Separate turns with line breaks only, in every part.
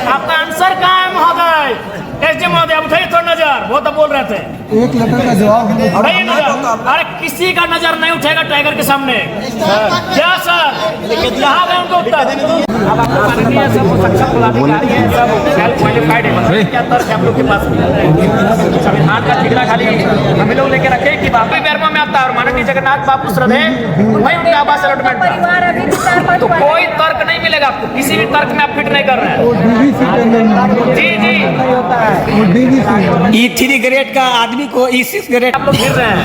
आपका आंसर कहाँ है महोदय? एसडी महोदय आप उठाइए थोड़ा नजर, वो तो बोल रहे थे
एक लेटर का जवाब
उठाइए नजर। अरे किसी का नजर नहीं उठेगा टाइगर के सामने। क्या सर यहाँ गए उनको उत्तर? अब आपको मालूम है सब सक्षम पदाधिकारी हैं, सब वेल क्वालिफाइड है। क्या तर्क हम लोग के पास संविधान का ठिकरा खाली हम लोग लेके रखे कि बापी बैरमा में आता है और माननीय जगन्नाथ बापू श्रद्धे वही उनके आवास अलॉटमेंट। तो कोई तर्क नहीं मिलेगा आपको, किसी भी तर्क में आप फिट नहीं कर रहे हैं। जी जी
E3 ग्रेड का आदमी को E6 ग्रेड
आप लोग गिर रहे हैं।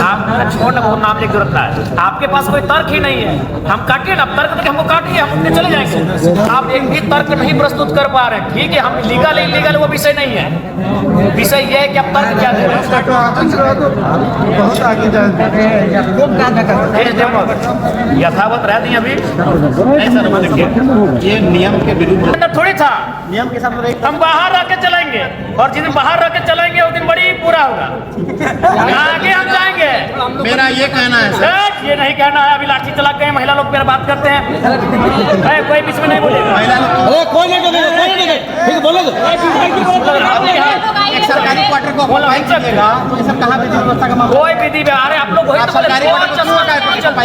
आप छोड़ ना, नाम लिख जरूरत है। आपके पास कोई तर्क ही नहीं है। हम काटिए ना, तर्क देके हमको काटिए, हम उनके चले जाएंगे। आप एक भी तर्क नहीं प्रस्तुत कर पा रहे हैं। ठीक है, हम लीगल इलीगल वो विषय नहीं है। विषय ये है कि आप तर्क क्या दे रहे हैं। यथावत रह दी अभी
ये नियम के विरुद्ध
थोड़ी था।
नियम के साथ
हम बाहर रह के चलेंगे और जिस दिन बाहर रह के चलेंगे उस दिन बड़ी पूरा होगा। आगे हम जाएंगे।
मेरा ये कहना है सर,
ये नहीं कहना है। अभी लाठी चला के महिला लोग मेरा बात करते हैं, कोई बीच में नहीं बोलेगा।
एक सरकारी क्वार्टर को
बोला नहीं सकता।
ये सब कहाँ विधि व्यवस्था का मामला?
कोई विधि में अरे आप लोग वही तो बोले,
सरकारी क्वार्टर को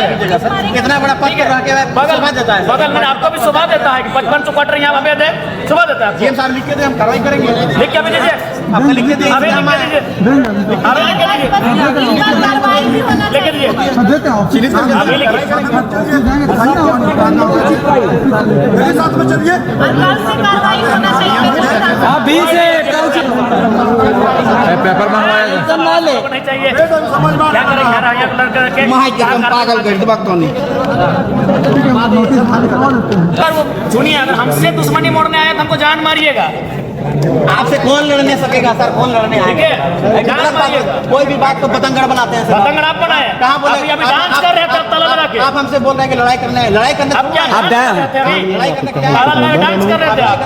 कीजिएगा सर। कितना बड़ा पद पर रह के शोभा देता है।
बगल में आपको भी शोभा देता है कि 55 क्वार्टर यहाँ हमें दे, शोभा देता है।
सीएम साहब लिख के दे, हम कार्रवाई करेंगे।
लिख के अभी दीजिए,
आपने लिख के दिए,
अभी लिख के दीजिए, अभी लिख के दीजिए, लिख के दीजिए, अभी लिख के
मेरे साथ में चलिए।
अभी से पेपर मंगवाएगा
नहीं चाहिए। क्या करेंगे
पागल कर दे बात नहीं।
सुनिए, अगर हमसे दुश्मनी मोड़ने आए तो हमको जान मारिएगा।
आपसे कौन लड़ने सकेगा सर? कौन लड़ने आएगा?
जान मारिएगा।
कोई भी बात को पतंगड़ बनाते हैं सर।
पतंगड़ आप बनाए
कहाँ बोले?
अभी डांस कर रहे थे तला लगा के।
आप हमसे बोल रहे हैं कि लड़ाई करना है। लड़ाई करने
अब क्या
आप लड़ाई करने क्या है?
ताला लगा के डांस कर रहे थे आप।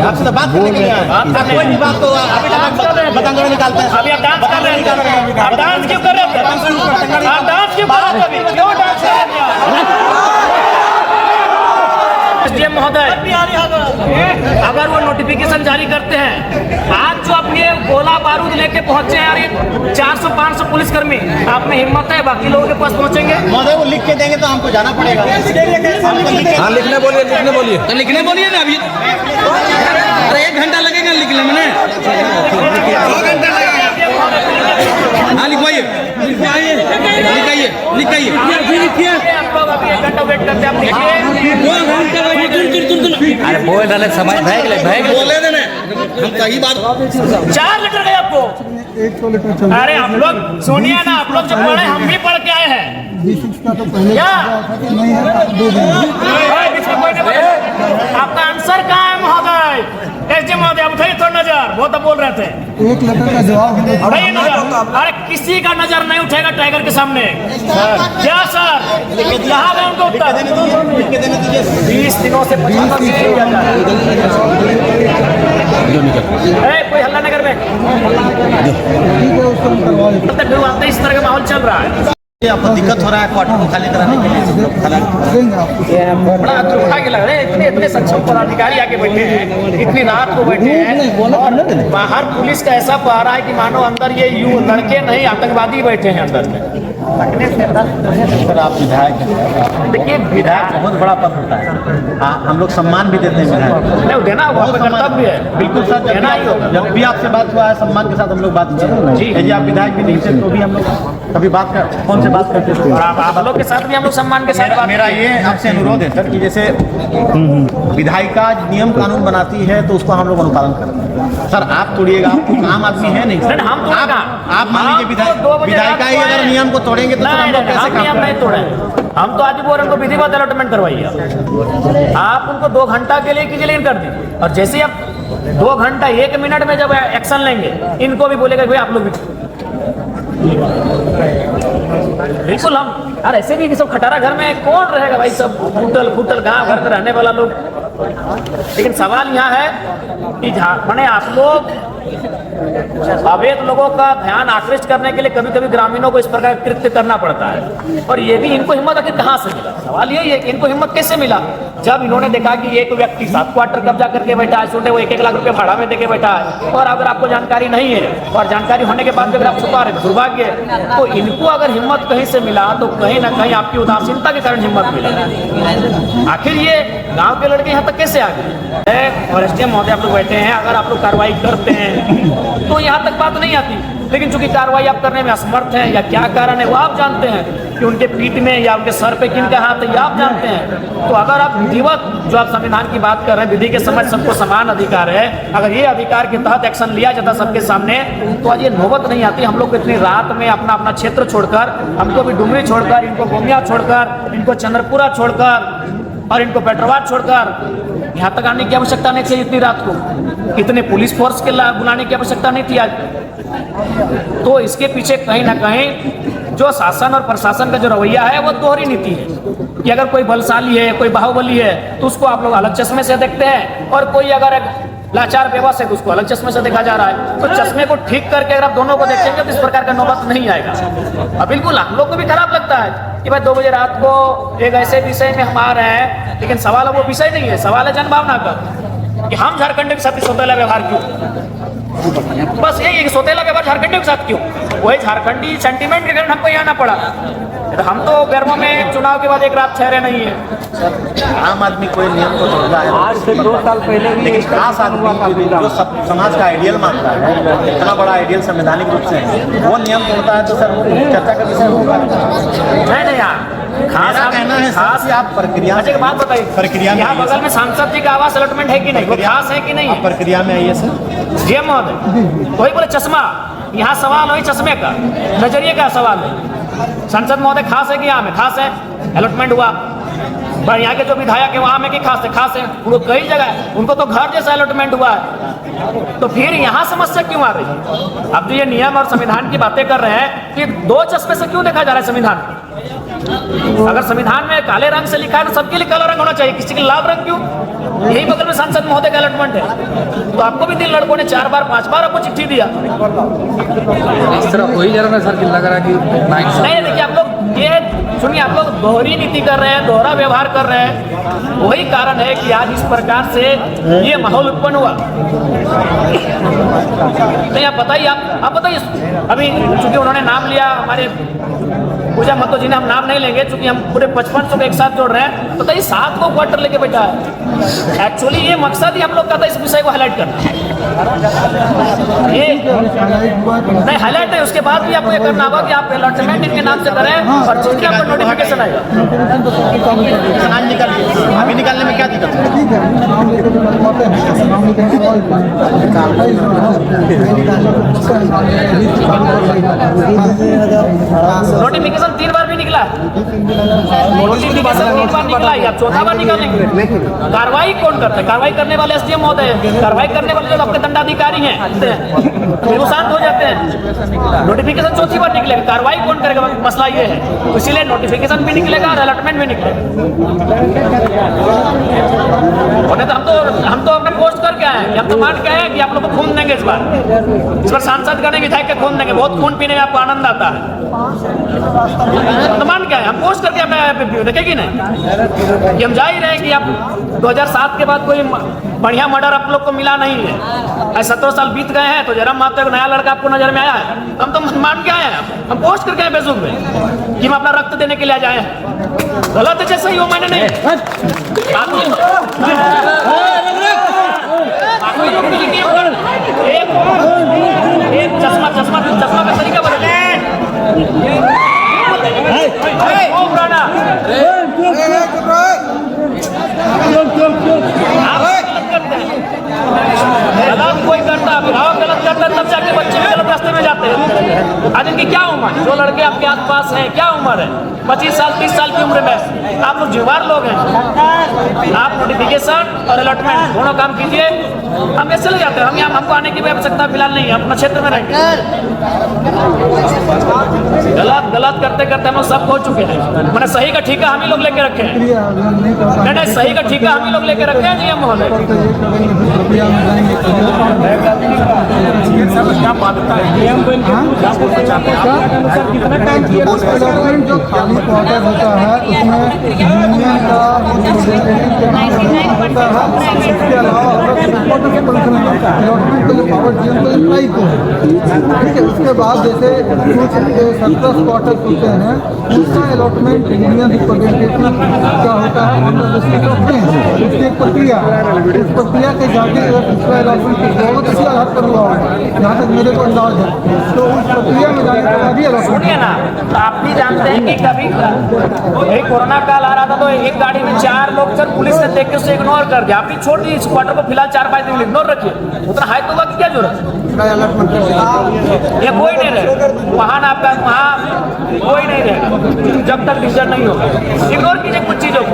आपसे तो बात करने के लिए आए हैं। आप कोई भी बात को पतंगड़ निकालते हैं।
अभी आप डांस कर रहे थे। आप डांस क्यों कर रहे थे? आप डांस क्यों कर रहे थे? अभी क्यों डांस कर रहे थे? एसडीएम महोदय, अगर वो नोटिफिकेशन जारी करते हैं, आज जो अपने गोला बारूद लेके पहुंचे हैं यार 400-500 पुलिसकर्मी, आप में हिम्मत है बाकी लोगों के पास पहुंचेंगे?
महोदय वो लिख के देंगे तो हमको जाना पड़ेगा।
हाँ लिखने बोलिए तो लिखने बोलिए ना। अभी 1 घंटा लगेगा लिखने में। 2 घंटा लगेगा। हाँ लिखवाइए लिखाइए।
आप लोग अभी 1 घंटा वेट करते हैं, आप लिखिए।
अरे बोल रहे समय बोले देने हम सही बात।
4 लेटर गए आपको।
100 लेटर चल।
अरे आप लोग सुनिए ना, आप लोग जो पढ़े हम भी पढ़ के आए हैं।
D6 का तो पहले
क्या?
नहीं है, दे देंगे।
आपका आंसर कहाँ है महोदय? एसडी महोदय आप उठाइए थोड़ा नजर, वो तो बोल रहे थे
एक लेटर का जवाब
उठाइए नजर। अरे किसी का नजर नहीं उठेगा टाइगर के सामने। क्या सर यहाँ गए उनको उत्तर? 20 दिनों से 50 किया जा रहा है। कोई हल्ला नगर में फिर इस तरह का माहौल चल रहा है।
आपको दिक्कत हो रहा है क्वार्टर को खाली कराने के लिए?
देंगे आपको।
बड़ा दुर्भाग्य लग रहा है, इतने सक्षम पदाधिकारी आके बैठे हैं, इतनी रात को बैठे हैं और बाहर पुलिस का ऐसा पहरा है कि मानो अंदर ये लड़के नहीं आतंकवादी बैठे हैं अंदर में।
सर आप विधायक हैं।
देखिए विधायक
बहुत बड़ा पद होता है। हम लोग सम्मान भी देते हैं विधायक।
नहीं देना होगा, कर्तव्य है।
बिल्कुल सर,
देना ही होगा।
जब भी आपसे बात हुआ है सम्मान के साथ हम लोग बात करें।
जी।
यदि आप विधायक भी नहीं थे तो भी हम लोग कभी बात कर फोन से बात करते थे।
और आप लोग के साथ भी हम लोग सम्मान के साथ बात
मेरा ये आपसे अनुरोध है सर कि जैसे विधायिका नियम कानून बनाती है तो उसको हम लोग अनुपालन करें। सर आप तोड़िएगा, आप कुछ आम आदमी है नहीं सर।
हम
आप मान लीजिए विधायिका ही अगर नियम को तोड़ेंगे तो हम लोग कैसे काम
नहीं तोड़े। हम तो आज बोल रहे हैं उनको विधिवत अलॉटमेंट करवाइए। आप उनको 2 घंटा के लिए कीजिए लेकिन कर दीजिए, और जैसे ही आप 2 घंटा 1 मिनट में जब एक्शन लेंगे इनको भी बोलेगा भाई आप लोग भी बिल्कुल। हम यार ऐसे भी सब खटारा घर में कौन रहेगा भाई, सब फूटल गांव घर में रहने वाला लोग। लेकिन सवाल यहाँ है कि माने आप लोग अवैध लोगों का ध्यान आकृष्ट करने के लिए कभी कभी ग्रामीणों को इस प्रकार कृत्य करना पड़ता है। और ये भी इनको हिम्मत आखिर कहाँ से मिला? सवाल यही है कि इनको हिम्मत कैसे मिला? जब इन्होंने देखा कि एक व्यक्ति 7 क्वार्टर कब्जा करके बैठा है, छोटे वो 1-1 लाख रुपए भाड़ा में देके बैठा है, और अगर आपको जानकारी नहीं है और जानकारी होने के बाद भी अगर आप छुपा रहे दुर्भाग्य है। तो इनको अगर हिम्मत कहीं से मिला तो कहीं ना कहीं आपकी उदासीनता के कारण हिम्मत मिला। आखिर ये गांव के लड़के यहाँ तक कैसे आ गए? और एसडीएम महोदय आप लोग बैठे हैं, अगर आप लोग कार्रवाई करते हैं तो यहाँ तक बात नहीं आती, लेकिन चूंकि कार्रवाई आप करने में असमर्थ हैं या क्या कारण है वो आप जानते हैं कि उनके पीठ में या उनके सर पे किनका हाथ है ये आप जानते हैं। तो अगर आप विधिवत जो आप संविधान की बात कर रहे हैं, विधि के समझ सबको समान अधिकार है, अगर ये अधिकार के तहत एक्शन लिया जाता सबके सामने तो आज ये नौबत नहीं आती। हम लोग को इतनी रात में अपना अपना क्षेत्र छोड़कर, हमको भी डुमरी छोड़कर, इनको गोमिया छोड़कर, इनको चंद्रपुरा छोड़कर और इनको पेट्रोवाद छोड़कर यहाँ तक आने की आवश्यकता नहीं थी। इतनी रात को इतने पुलिस फोर्स के बुलाने की आवश्यकता नहीं थी आज। तो इसके पीछे कहीं ना कहीं जो शासन और प्रशासन का जो रवैया है वो दोहरी नीति है कि अगर कोई बलशाली है, कोई बाहुबली है तो उसको आप लोग अलग चश्मे से देखते हैं, और कोई अगर लाचार बेबस है तो उसको अलग चश्मे से देखा जा रहा है। तो चश्मे को ठीक करके अगर आप दोनों को देखेंगे तो इस प्रकार का नौबत नहीं आएगा। अब बिल्कुल हम लोग को भी खराब लगता है कि भाई 2 बजे रात को एक ऐसे विषय में हम आ रहे हैं, लेकिन सवाल वो विषय नहीं है, सवाल है जनभावना का कि हम झारखंड के साथ सौतेला व्यवहार क्यों? बस यही सौतेला व्यवहार झारखंडी के साथ क्यों? वही झारखंडी सेंटीमेंट के कारण हमको यहाँ आना पड़ा। तो हम तो गर्मों में चुनाव के बाद एक रात ठहरे नहीं है।
आम आदमी कोई नियम को तोड़ता है
आज से 2 साल पहले भी
लेकिन खास आदमी जो समाज का आइडियल मानता है, इतना बड़ा आइडियल संवैधानिक रूप से वो नियम तोड़ता है तो सर वो चर्चा का विषय होगा।
नहीं यार, खास
कहना है खास आप प्रक्रिया
अच्छा बात बताइए,
प्रक्रिया में
यहाँ बगल में सांसद जी का आवास अलॉटमेंट है कि नहीं? वो खास है कि नहीं?
आप प्रक्रिया में आइए सर।
जी महोदय, वही बोले चश्मा, यहाँ सवाल वही चश्मे का, नजरिए का सवाल है। संसद महोदय खास है कि यहाँ में खास है? अलॉटमेंट हुआ, पर यहाँ के जो विधायक है वहाँ में कि खास है? खास है, उनको कई जगह है, उनको तो घर जैसा अलॉटमेंट हुआ है। तो फिर यहाँ समस्या क्यों आ रही है? अब तो ये नियम और संविधान की बातें कर रहे हैं कि 2 चश्मे से क्यों देखा जा रहा है संविधान? अगर संविधान में काले रंग से लिखा है तो सबके लिए काला रंग होना चाहिए, किसी के लाल रंग क्यों? यही बगल में सांसद महोदय का अलॉटमेंट है, तो आपको भी 3 लड़कों ने 4 बार 5 बार आपको चिट्ठी दिया।
इस तरह वही जरा सर कि लग रहा है कि
नहीं, देखिए आप लोग ये सुनिए, आप लोग दोहरी नीति कर रहे हैं, दोहरा व्यवहार कर रहे हैं। वही कारण है कि आज इस प्रकार से ये माहौल उत्पन्न हुआ। नहीं आप बताइए, आप बताइए। अभी चूंकि उन्होंने नाम लिया हमारे पूजा महतो जी ने, हम नाम नहीं लेंगे चूंकि हम पूरे 5500 को एक साथ जोड़ रहे हैं। तो बताइए 7 को क्वार्टर लेके बैठा है। एक्चुअली ये मकसद ही हम लोग का था इस विषय को हाईलाइट करना। ये नहीं हाईलाइट है, उसके बाद भी आपको ये करना होगा कि आप अलॉटमेंट इनके नाम से करें और जिनके आपको नोटिफिकेशन आएगा।
आज निकालिए, अभी निकालने में क्या दिक्कत है?
ठीक है, नाम लेके तो बनवाते हैं, नाम लेके
नोटिफिकेशन 3 बार भी निकला, नोटिफिकेशन 3 बार निकला, या 4था बार निकालेंगे। कार्रवाई कौन करता है? कार्रवाई करने वाले एसडीएम महोदय हैं, कार्रवाई करने वाले जो अपने दंडाधिकारी हैं फिर वो शांत हो जाते हैं। नोटिफिकेशन 4थी बार निकलेगा, कार्रवाई कौन करेगा? मसला ये है, तो इसीलिए नोटिफिकेशन भी निकलेगा और अलॉटमेंट भी निकलेगा। तो हम तो अपने पोस्ट करके आए, हम तो मान के आए कि आप लोग को खून देंगे इस बार सांसद गण विधायक के खून देंगे, बहुत खून पीने में आपको आनंद आता है। तो मान क्या है, हम पोस्ट करके अपने देखेगी नहीं कि हम जा ही रहे हैं कि आप 2007 के बाद कोई बढ़िया मर्डर आप लोग को मिला नहीं है। 17 साल बीत गए हैं तो जयराम महतो का नया लड़का आपको नजर में आया है, हम तो मान के आए हैं, हम पोस्ट करके आए फेसबुक में कि हम अपना रक्त देने के लिए जाए हैं। गलत है जैसे ही वो मैंने नहीं एक चश्मा का तरीका बदले कोई करता अभिभावक गलत करता है तब जाके बच्चे भी गलत रास्ते में जाते हैं। आज इनकी क्या उम्र है? जो लड़के आपके आसपास हैं क्या उम्र है? 25 साल 30 साल की उम्र में आप लोग जुवार लोग हैं। आप नोटिफिकेशन और अलॉटमेंट दोनों काम कीजिए। हम ऐसे चले जाते हैं, हम यहाँ हमको आने की भी आवश्यकता फिलहाल नहीं है, अपना क्षेत्र में रहेंगे। गलत करते करते हम लोग सब खो चुके हैं। मैंने सही का ठेका हम ही लोग लेके रखे हैं। नहीं, सही का ठेका हम ही लोग लेके रखे हैं जी, हम महोदय।
अलॉटमेंट जो खाली क्वार्टर होता है उसमें यूनियन का होता है, इसके अलावा अलॉटमेंट का जो पावर डीएम को एम्प्लाई को है, ठीक है। उसके बाद जैसे कुछ सरप्लस क्वार्टर होते हैं उसका अलॉटमेंट यूनियन रिप्रेजेंटेटिव का होता है, उसकी एक प्रक्रिया है। इस प्रक्रिया के जाके उसका अलॉटमेंट बहुत अच्छी आधार पर हुआ होगा, जहाँ तक मेरे को अंदाज है। तो उस प्रक्रिया में जाने के बाद ही अलॉटमेंट
सुनिए ना, तो आप भी जानते हैं कि कभी यही कोरोना काल आ रहा था तो एक गाड़ी में 4 लोग सर पुलिस ने देख के उसे इग्नोर कर दिया। आप भी छोड़ दीजिए इस क्वार्टर को फिलहाल 4-5 दिन इग्नोर रखिए, उतना हाई तो की क्या जरूरत है? ये कोई नहीं रहेगा वहाँ ना, आपका वहाँ कोई नहीं रहेगा जब तक डिसीजन नहीं होगा। इग्नोर कीजिए कुछ चीज़ों को,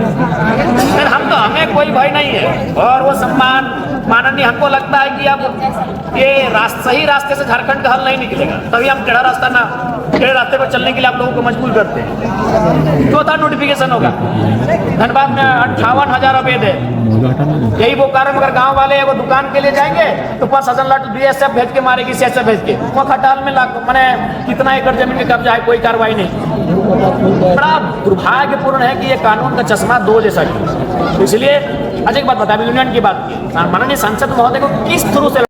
फिर हमें कोई भय नहीं है। और वो सम्मान माननीय, हमको लगता है कि अब ये सही रास्ते से झारखंड का हल नहीं निकलेगा, तभी हम टेढ़ा रास्ते पर चलने के लिए आप लोगों को मजबूर करते हैं। चौथा नोटिफिकेशन होगा धनबाद में 58,000 अवैध है। यही वो कारण, अगर गांव वाले वो दुकान के लिए जाएंगे तो 5,000 लाख BSF भेज के मारेगी, CSF भेज के। वो खटाल में मैंने कितना एकड़ जमीन में कब्जा है, कोई कार्रवाई नहीं। बड़ा दुर्भाग्यपूर्ण है कि ये कानून का चश्मा 2 जैसा। इसलिए अच्छा एक बात बताया, यूनियन की बात की, माननीय सांसद महोदय को किस थ्रू से